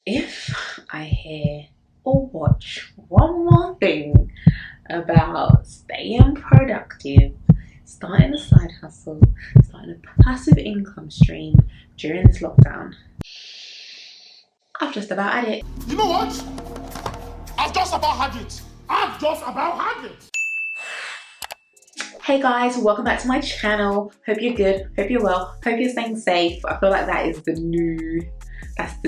If I hear or watch one more thing about staying productive, starting a side hustle, starting a passive income stream during this lockdown, I've just about had it. You know what? I've just about had it. I've just about had it. Hey guys, welcome back to my channel. Hope you're good, hope you're well, hope you're staying safe. I feel like that's the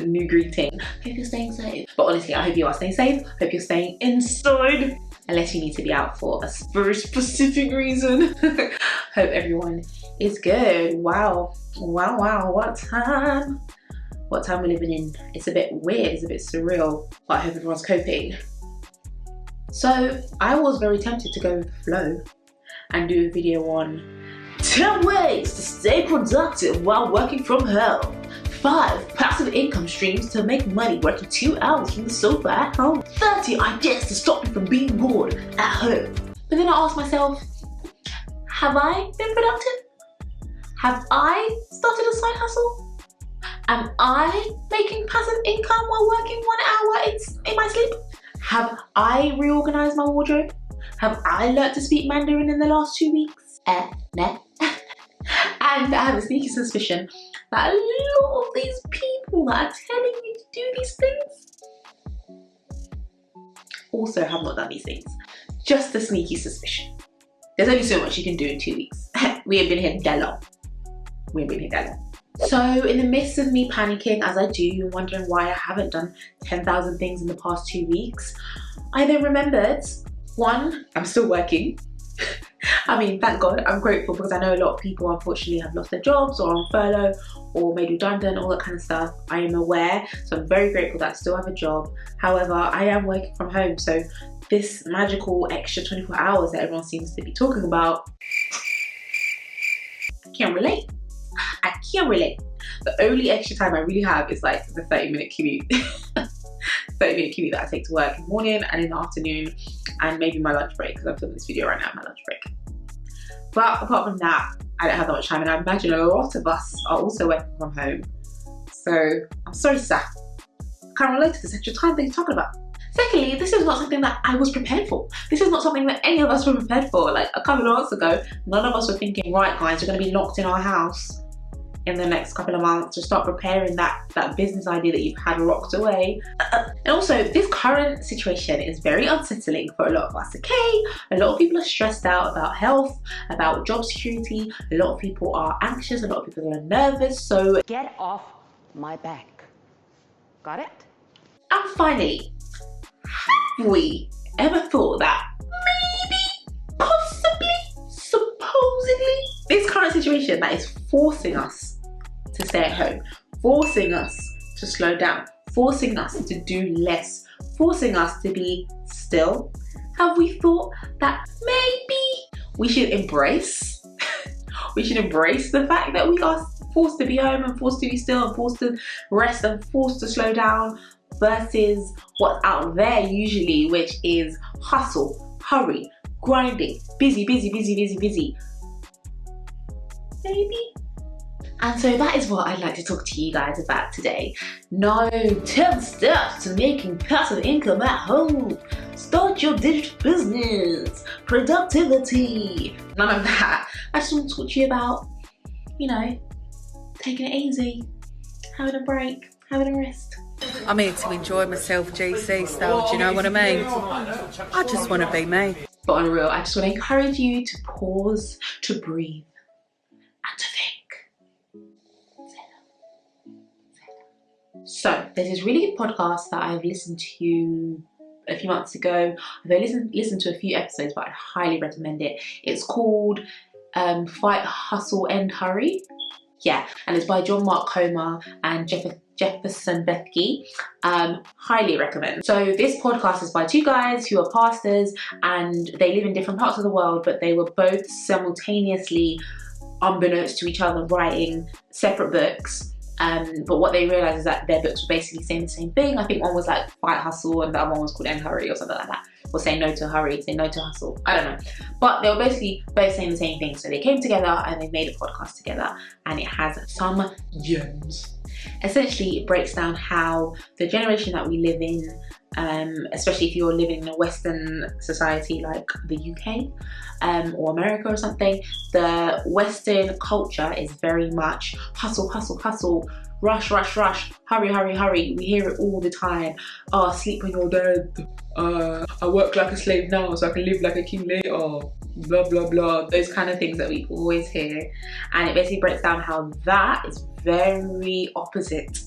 new greeting. Hope you're staying safe. But honestly, I hope you are staying safe. Hope you're staying inside, unless you need to be out for a very specific reason. Hope everyone is good. Wow, what time we're living in. It's a bit weird, it's a bit surreal, but I hope everyone's coping. So I was very tempted to go with the flow and do a video on 10 ways to stay productive while working from home, 5 passive income streams to make money working 2 hours from the sofa at home, 30 ideas to stop you from being bored at home. But then I asked myself, have I been productive? Have I started a side hustle? Am I making passive income while working 1 hour in my sleep? Have I reorganized my wardrobe? Have I learnt to speak Mandarin in the last 2 weeks? No. And I have a sneaky suspicion that a lot of these people that are telling you to do these things also have not done these things. Just a sneaky suspicion. There's only so much you can do in 2 weeks. We have been here Adella. So in the midst of me panicking as I do and wondering why I haven't done 10,000 things in the past 2 weeks, I then remembered, 1, I'm still working. I mean, thank God, I'm grateful because I know a lot of people unfortunately have lost their jobs or on furlough or made redundant, all that kind of stuff. I am aware, so I'm very grateful that I still have a job. However, I am working from home, so this magical extra 24 hours that everyone seems to be talking about, I can't relate. The only extra time I really have is like the 30-minute commute. 30-minute commute that I take to work in the morning and in the afternoon, and maybe my lunch break, because I'm filming this video right now, my lunch break. But apart from that, I don't have that much time, and I imagine a lot of us are also working from home. So I'm sorry, sir. I can't relate to this extra time that you're talking about. Secondly, this is not something that I was prepared for. This is not something that any of us were prepared for. Like a couple of months ago, none of us were thinking, right guys, we're gonna be locked in our house in the next couple of months to start preparing that business idea that you've had rocked away. And also, this current situation is very unsettling for a lot of us, okay? A lot of people are stressed out about health, about job security. A lot of people are anxious, a lot of people are nervous, so get off my back. Got it? And finally, have we ever thought that maybe, possibly, supposedly, this current situation that is forcing us to stay at home, forcing us to slow down, forcing us to do less, forcing us to be still, have we thought that maybe we should embrace the fact that we are forced to be home and forced to be still and forced to rest and forced to slow down, versus what's out there usually, which is hustle, hurry, grinding, busy. Maybe. And so that is what I'd like to talk to you guys about today. No 10 steps to making passive income at home. Start your digital business. Productivity. None of that. I just want to talk to you about, you know, taking it easy, having a break, having a rest. I'm here to enjoy myself, GC style, do you know what I mean? I just want to be me. But on real, I just want to encourage you to pause, to breathe, and to think. So there's this really good podcast that I've listened to a few months ago. I've listened to a few episodes, but I'd highly recommend it. It's called Fight, Hustle, End, Hurry. Yeah, and it's by John Mark Comer and Jefferson Bethke. Highly recommend. So this podcast is by 2 guys who are pastors, and they live in different parts of the world, but they were both simultaneously, unbeknownst to each other, writing separate books. But what they realised is that their books were basically saying the same thing. I think one was like Fight, Hustle, and the other one was called End, Hurry or something like that. Or Say No to Hurry, Say No to Hustle. I don't know. But they were basically both saying the same thing. So they came together and they made a podcast together, and it has some gems. essentially it breaks down how the generation that we live in, especially if you're living in a Western society like the UK or America or something, the Western culture is very much hustle, hustle, hustle, rush, rush, rush, hurry, hurry, hurry. We hear it all the time. Oh, sleep when you're dead. I work like a slave now so I can live like a king later. Blah, blah, blah. Those kind of things that we always hear. And it basically breaks down how that is very opposite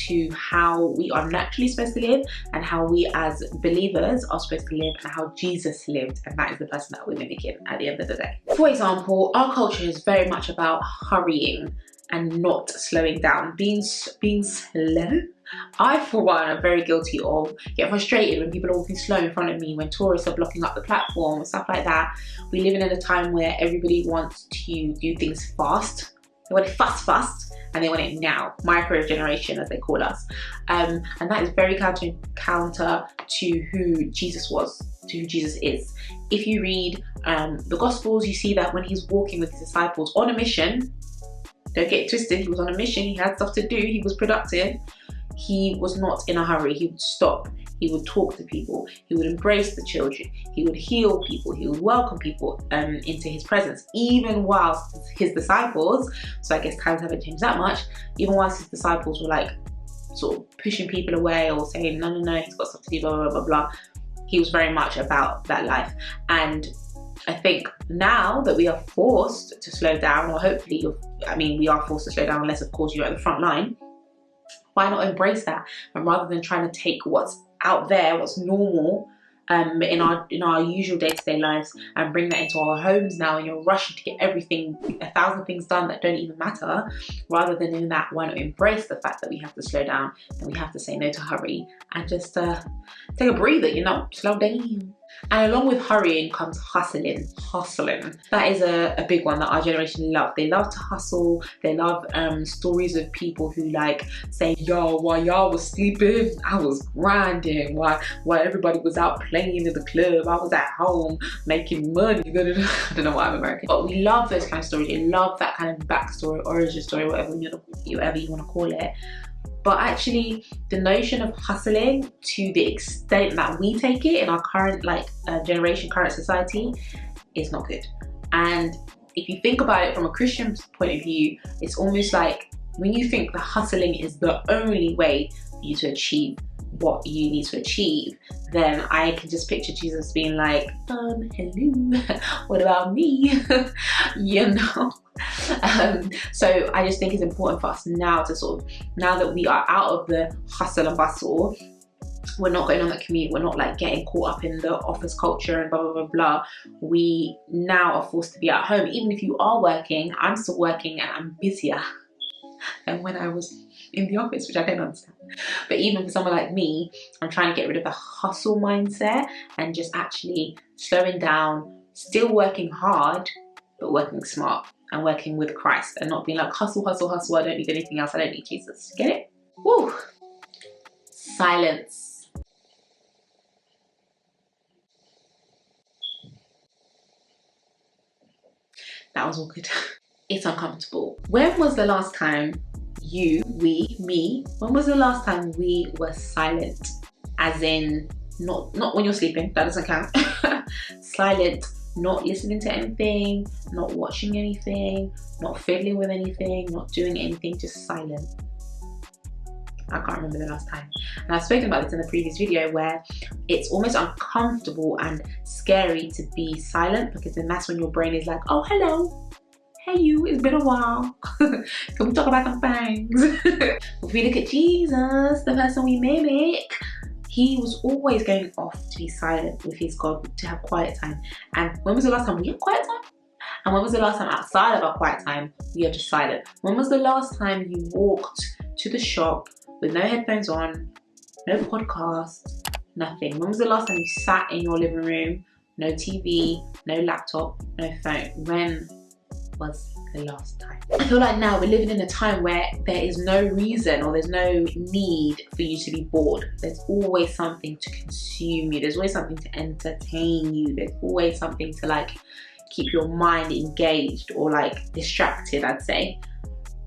to how we are naturally supposed to live and how we as believers are supposed to live and how Jesus lived, and that is the person that we're mimicking at the end of the day. For example, our culture is very much about hurrying and not slowing down, being slow. I, for one, am very guilty of getting frustrated when people are walking slow in front of me, when tourists are blocking up the platform and stuff like that. We live in a time where everybody wants to do things fast. They want it fast, and they want it now. Micro generation, as they call us. And that is very counter to who Jesus was, to who Jesus is. If you read the Gospels, you see that when he's walking with his disciples on a mission, don't get it twisted, he was on a mission, he had stuff to do, he was productive. He was not in a hurry. He would stop, he would talk to people, he would embrace the children, he would heal people, he would welcome people into his presence, even whilst his disciples, so I guess times haven't changed that much, even whilst his disciples were like sort of pushing people away or saying no, he's got stuff to do, blah, blah, blah, blah. He was very much about that life. And I think now that we are forced to slow down, or hopefully, we are forced to slow down unless of course you're at the front line, why not embrace that? And rather than trying to take what's out there, what's normal in our usual day-to-day lives, and bring that into our homes now, and you're rushing to get everything, 1,000 things done that don't even matter, rather than doing that, why not embrace the fact that we have to slow down and we have to say no to hurry and just take a breather, slow down. And along with hurrying comes hustling. That is a big one that our generation love. They love to hustle. They love stories of people who like say, yo, while y'all was sleeping, I was grinding. While everybody was out playing in the club, I was at home making money. I don't know why I'm American. But we love those kind of stories. We love that kind of backstory, origin story, whatever you want to call it. But actually, the notion of hustling, to the extent that we take it in our current generation, current society, is not good. And if you think about it from a Christian point of view, it's almost like when you think the hustling is the only way for you to achieve what you need to achieve, then I can just picture Jesus being like, hello, what about me? So I just think it's important for us now to now that we are out of the hustle and bustle, we're not going on that commute, we're not like getting caught up in the office culture and blah, blah, blah, blah. We now are forced to be at home. Even if you are working, I'm still working and I'm busier than when I was in the office, which I don't understand. But even for someone like me, I'm trying to get rid of the hustle mindset and just actually slowing down, still working hard, but working smart and working with Christ, and not being like hustle, hustle, hustle, I don't need anything else, I don't need Jesus. Get it? Woo! Silence. That was all good. It's uncomfortable. When was the last time when was the last time we were silent? As in, not when you're sleeping, that doesn't count. Silent, not listening to anything, not watching anything, not fiddling with anything, not doing anything, just silent. I can't remember the last time. And I've spoken about this in the previous video, where it's almost uncomfortable and scary to be silent, because then that's when your brain is like, oh, hello. Hey you, it's been a while. Can we talk about some things? If we look at Jesus, the person we mimic, he was always going off to be silent with his God, to have quiet time. And when was the last time we had quiet time? And when was the last time outside of our quiet time we are just silent? When was the last time you walked to the shop with no headphones on, no podcast, nothing? When was the last time you sat in your living room, no TV, no laptop, no phone? When was the last time? I feel like now we're living in a time where there is no reason or there's no need for you to be bored. There's always something to consume you. There's always something to entertain you. There's always something to like keep your mind engaged or like distracted, I'd say.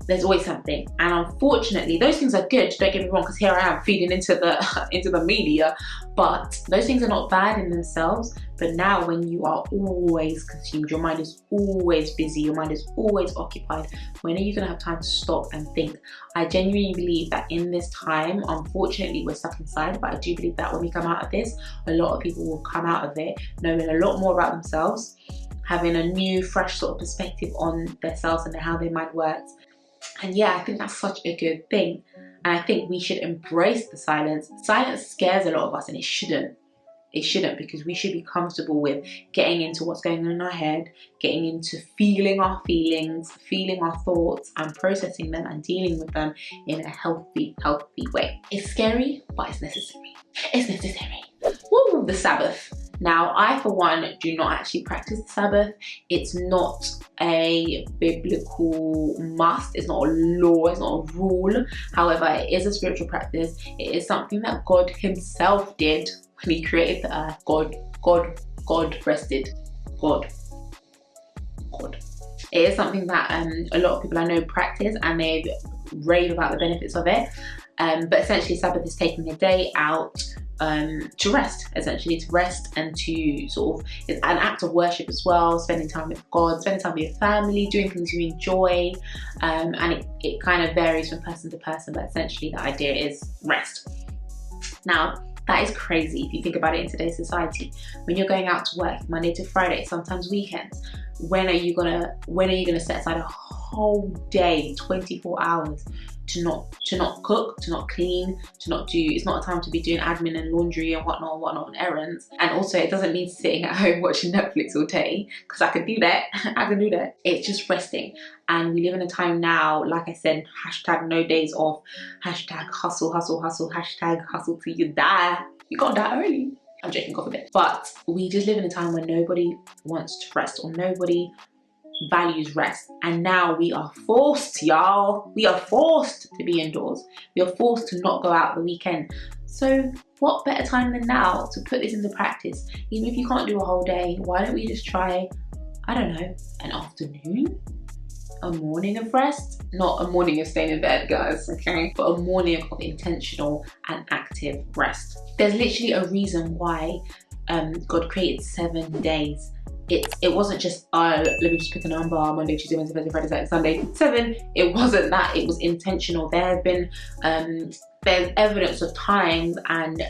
There's always something, and unfortunately those things are good, don't get me wrong, because here I am feeding into the into the media, but those things are not bad in themselves. But now when you are always consumed, your mind is always busy, your mind is always occupied, when are you going to have time to stop and think? I genuinely believe that in this time, unfortunately we're stuck inside, but I do believe that when we come out of this, a lot of people will come out of it knowing a lot more about themselves, having a new fresh sort of perspective on themselves and how their mind works. And yeah, I think that's such a good thing. And I think we should embrace the silence. Silence scares a lot of us, and it shouldn't. It shouldn't, because we should be comfortable with getting into what's going on in our head, getting into feeling our feelings, feeling our thoughts, and processing them and dealing with them in a healthy way. It's scary, but it's necessary. It's necessary. Woo, the Sabbath. Now, I for one do not actually practice the Sabbath. It's not a biblical must, it's not a law, it's not a rule. However, it is a spiritual practice. It is something that God himself did when he created the earth. God rested. God. It is something that a lot of people I know practice, and they rave about the benefits of it. But essentially, Sabbath is taking a day out to rest, essentially, to rest and to sort of, it's an act of worship as well, spending time with God, spending time with your family, doing things you enjoy, and it kind of varies from person to person, but essentially the idea is rest. Now, that is crazy if you think about it in today's society. When you're going out to work Monday to Friday, sometimes weekends, when are you gonna set aside a whole day, 24 hours to not cook, to not clean, to not do, it's not a time to be doing admin and laundry and whatnot and errands. And also, it doesn't mean sitting at home watching Netflix all day, because I can do that. It's just resting. And we live in a time now, like I said, hashtag no days off, hashtag hustle, hashtag hustle till you die. You can't die early. I'm joking, God forbid. But we just live in a time where nobody wants to rest, or nobody values rest. And now we are forced, y'all. We are forced to be indoors. We are forced to not go out the weekend. So what better time than now to put this into practice? Even if you can't do a whole day, why don't we just try, I don't know, an afternoon? A morning of rest? Not a morning of staying in bed, guys, okay? But a morning of intentional and active rest. There's literally a reason why God created 7 days. It wasn't just, let me just pick a number, Monday, Tuesday, Wednesday, Thursday, Friday, Saturday, Sunday, 7. It wasn't that, it was intentional. There have been, there's evidence of times and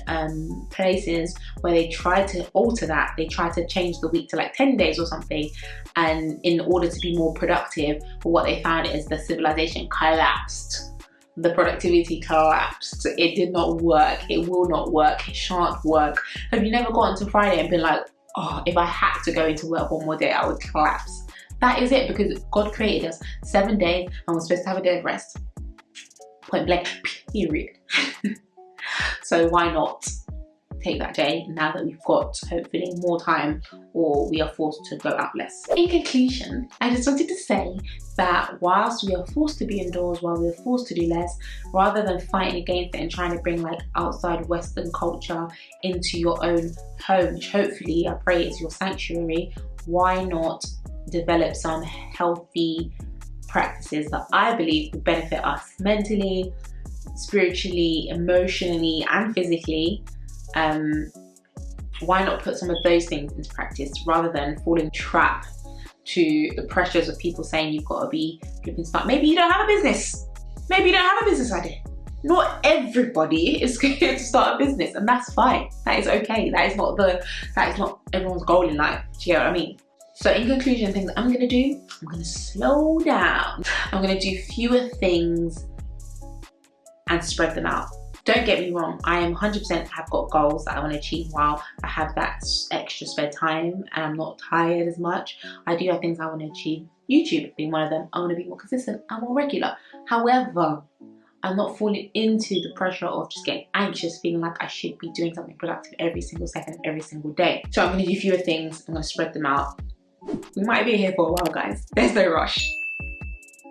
places where they tried to alter that. They tried to change the week to like 10 days or something, and in order to be more productive. But what they found is the civilization collapsed. The productivity collapsed. It did not work. It will not work. It shan't work. Have you never gotten to Friday and been like, oh, if I had to go into work one more day, I would collapse? That is it, because God created us 7 days and we're supposed to have a day of rest. Point blank, period. So why not take that day now that we've got hopefully more time, or we are forced to go out less? In conclusion, I just wanted to say that whilst we are forced to be indoors, while we're forced to do less, rather than fighting against it and trying to bring like outside Western culture into your own home, which hopefully I pray is your sanctuary, why not develop some healthy practices that I believe will benefit us mentally, spiritually, emotionally, and physically? Why not put some of those things into practice rather than falling trap to the pressures of people saying you've got to be flipping smart? Maybe you don't have a business. Maybe you don't have a business idea. Not everybody is going to start a business, and that's fine. That is okay. That is not everyone's goal in life. Do you get what I mean? So in conclusion, things I'm gonna do, I'm gonna slow down. I'm gonna do fewer things and spread them out. Don't get me wrong, I am 100% have got goals that I want to achieve while I have that extra spare time and I'm not tired as much. I do have things I want to achieve, YouTube being one of them. I want to be more consistent and more regular. However, I'm not falling into the pressure of just getting anxious, feeling like I should be doing something productive every single second, every single day. So I'm going to do fewer things, I'm going to spread them out. We might be here for a while, guys. There's no rush.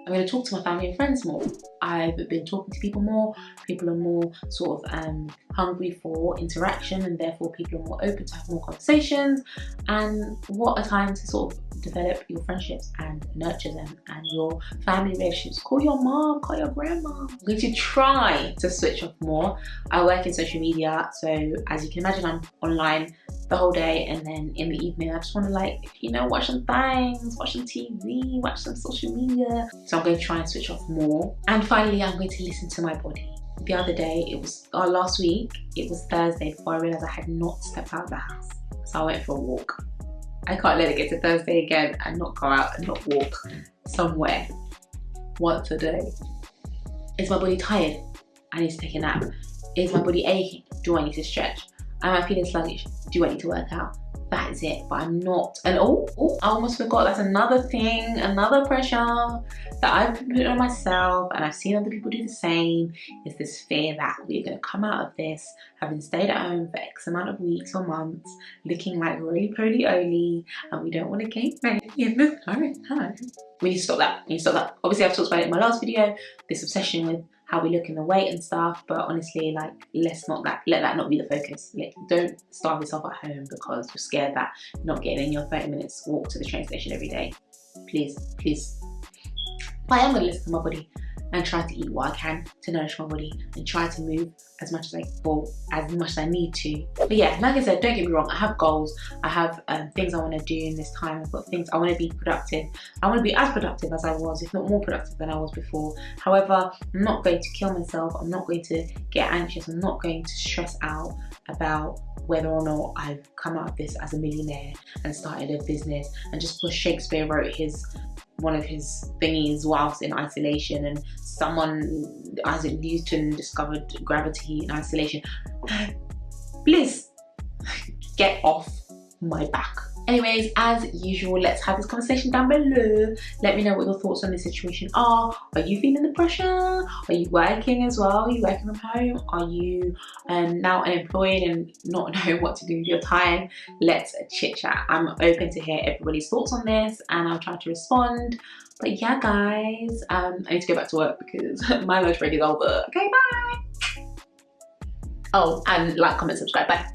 I'm going to talk to my family and friends more. I've been talking to people more. People are more sort of hungry for interaction, and therefore people are more open to have more conversations. And what a time to sort of develop your friendships and nurture them, and your family relationships. Call your mom, call your grandma. I'm going to try to switch off more. I work in social media, so as you can imagine, I'm online the whole day, and then in the evening I just want to, like, you know, watch some things, watch some TV, watch some social media. So I'm going to try and switch off more. And finally, I'm going to listen to my body. The other day, it was last week, it was Thursday before I realised I had not stepped out of the house. So I went for a walk. I can't let it get to Thursday again and not go out and not walk somewhere once a day. Is my body tired? I need to take a nap. Is my body aching? Do I need to stretch? Am I feeling sluggish? Do I need to work out? That is it, but I'm not. And oh, I almost forgot, that's another thing, another pressure that I've been putting on myself, and I've seen other people do the same, is this fear that we're gonna come out of this, having stayed at home for X amount of weeks or months, looking like roly-poly-oly, and we don't want to gain weight in the current time. We need to stop that, we need to stop that. Obviously, I've talked about it in my last video, this obsession with how we look in the weight and stuff, but honestly, like, let that not be the focus. Like, don't starve yourself at home because you're scared that you're not getting in your 30 minutes walk to the train station every day. Please, please. But I am gonna listen to my body and try to eat what I can to nourish my body, and try to move as much as I need to. But yeah, like I said, don't get me wrong, I have goals, I have things I want to do in this time. I've got things I want to be productive. I want to be as productive as I was, if not more productive than I was before. However, I'm not going to kill myself, I'm not going to get anxious, I'm not going to stress out about whether or not I've come out of this as a millionaire and started a business. And just because Shakespeare wrote one of his thingies whilst in isolation, and someone, Isaac Newton, discovered gravity in isolation. Please, get off my back. Anyways, as usual, let's have this conversation down below. Let me know what your thoughts on this situation are. Are you feeling the pressure? Are you working as well? Are you working from home? Are you now unemployed and not knowing what to do with your time? Let's chit chat. I'm open to hear everybody's thoughts on this, and I'll try to respond. But yeah, guys, I need to go back to work because my lunch break is over. Okay, bye. Oh, and like, comment, subscribe, bye.